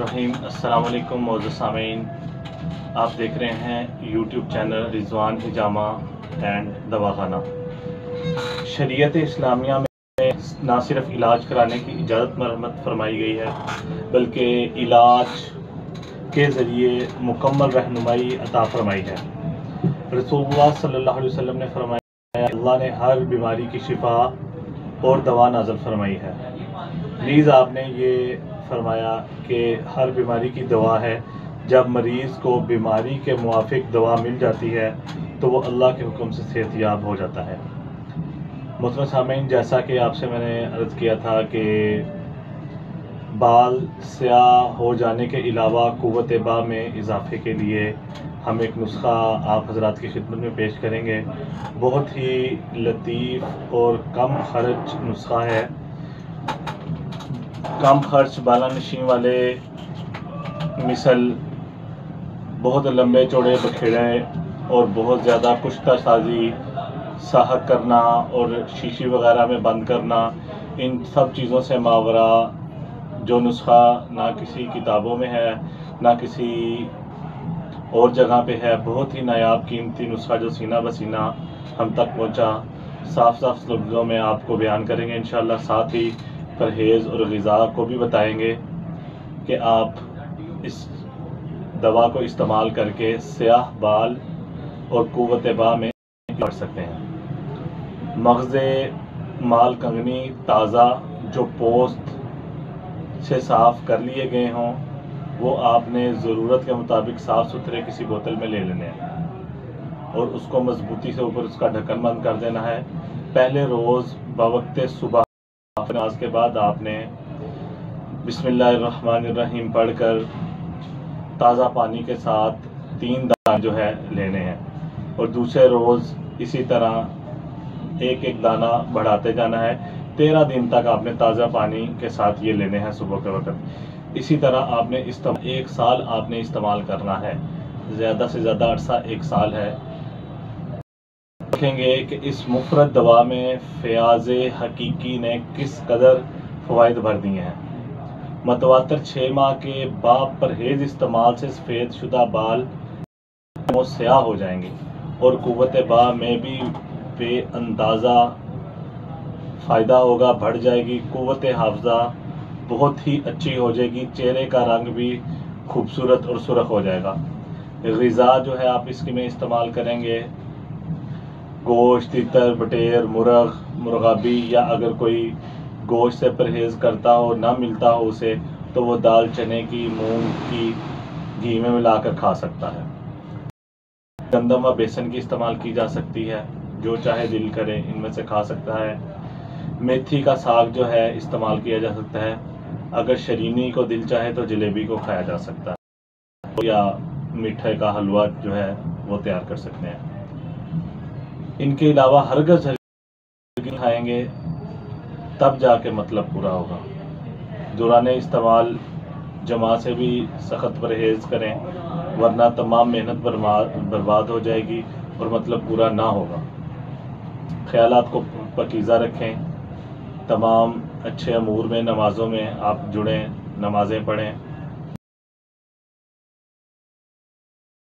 الرحیم۔ السلام علیکم معزز سامعین، آپ دیکھ رہے ہیں یوٹیوب چینل رضوان حجامہ اینڈ دواخانہ۔ شریعت اسلامیہ میں نہ صرف علاج کرانے کی اجازت مرحمت فرمائی گئی ہے بلکہ علاج کے ذریعے مکمل رہنمائی عطا فرمائی ہے۔ رسول اللہ صلی اللہ علیہ وسلم نے فرمایا اللہ نے ہر بیماری کی شفا اور دوا نازل فرمائی ہے۔ نیز آپ نے یہ فرمایا کہ ہر بیماری کی دوا ہے۔ جب مریض کو بیماری کے موافق دوا مل جاتی ہے تو وہ اللہ کے حکم سے صحت یاب ہو جاتا ہے۔ محترم سامعین، جیسا کہ آپ سے میں نے عرض کیا تھا کہ بال سیاہ ہو جانے کے علاوہ قوت با میں اضافے کے لیے ہم ایک نسخہ آپ حضرات کی خدمت میں پیش کریں گے۔ بہت ہی لطیف اور کم خرچ نسخہ ہے۔ کم خرچ بالا نشین والے مثل بہت لمبے چوڑے بکھیڑے اور بہت زیادہ کشتہ سازی، ساحق کرنا اور شیشی وغیرہ میں بند کرنا، ان سب چیزوں سے ماورا جو نسخہ نہ کسی کتابوں میں ہے نہ کسی اور جگہ پہ ہے، بہت ہی نایاب قیمتی نسخہ جو سینہ بسینہ ہم تک پہنچا، صاف صاف لفظوں میں آپ کو بیان کریں گے انشاءاللہ۔ ساتھ ہی پرہیز اور غذا کو بھی بتائیں گے کہ آپ اس دوا کو استعمال کر کے سیاہ بال اور قوت با میں کر سکتے ہیں۔ مغز مال کنگنی تازہ جو پوست سے صاف کر لیے گئے ہوں وہ آپ نے ضرورت کے مطابق صاف ستھرے کسی بوتل میں لے لینے ہیں اور اس کو مضبوطی سے اوپر اس کا ڈھکن بند کر دینا ہے۔ پہلے روز بوقت صبح نماز کے بعد آپ نے بسم اللہ الرحمن الرحیم پڑھ کر تازہ پانی کے ساتھ 3 دانے جو ہے لینے ہیں، اور دوسرے روز اسی طرح ایک دانہ بڑھاتے جانا ہے۔ 13 دن تک آپ نے تازہ پانی کے ساتھ یہ لینے ہیں صبح کے وقت۔ اسی طرح آپ نے 1 سال آپ نے استعمال کرنا ہے، زیادہ سے زیادہ عرصہ 1 سال ہے۔ دیکھیں گے کہ اس مفرد دوا میں فیاض حقیقی نے کس قدر فوائد بھر دیے ہیں۔ متواتر 6 ماہ کے بعد پرہیز استعمال سے سفید شدہ بال وہ سیاہ ہو جائیں گے اور قوت با میں بھی بے اندازہ فائدہ ہوگا، بڑھ جائے گی۔ قوت حافظہ بہت ہی اچھی ہو جائے گی، چہرے کا رنگ بھی خوبصورت اور سرخ ہو جائے گا۔ غذا جو ہے آپ اس میں استعمال کریں گے گوشت، تیتر، بٹیر، مرغابی، یا اگر کوئی گوشت سے پرہیز کرتا ہو نہ ملتا ہو اسے تو وہ دال چنے کی، مونگ کی گھی میں ملا کر کھا سکتا ہے۔ گندم و بیسن کی استعمال کی جا سکتی ہے، جو چاہے دل کرے ان میں سے کھا سکتا ہے۔ میتھی کا ساگ جو ہے استعمال کیا جا سکتا ہے۔ اگر شرینی کو دل چاہے تو جلیبی کو کھایا جا سکتا ہے، یا میٹھے کا حلوہ جو ہے وہ تیار کر سکتے ہیں۔ ان کے علاوہ ہرگز کھائیں گے تب جا کے مطلب پورا ہوگا۔ دوران استعمال جماع سے بھی سخت پرہیز کریں ورنہ تمام محنت برباد ہو جائے گی اور مطلب پورا نہ ہوگا۔ خیالات کو پاکیزہ رکھیں، تمام اچھے امور میں نمازوں میں آپ جڑیں، نمازیں پڑھیں۔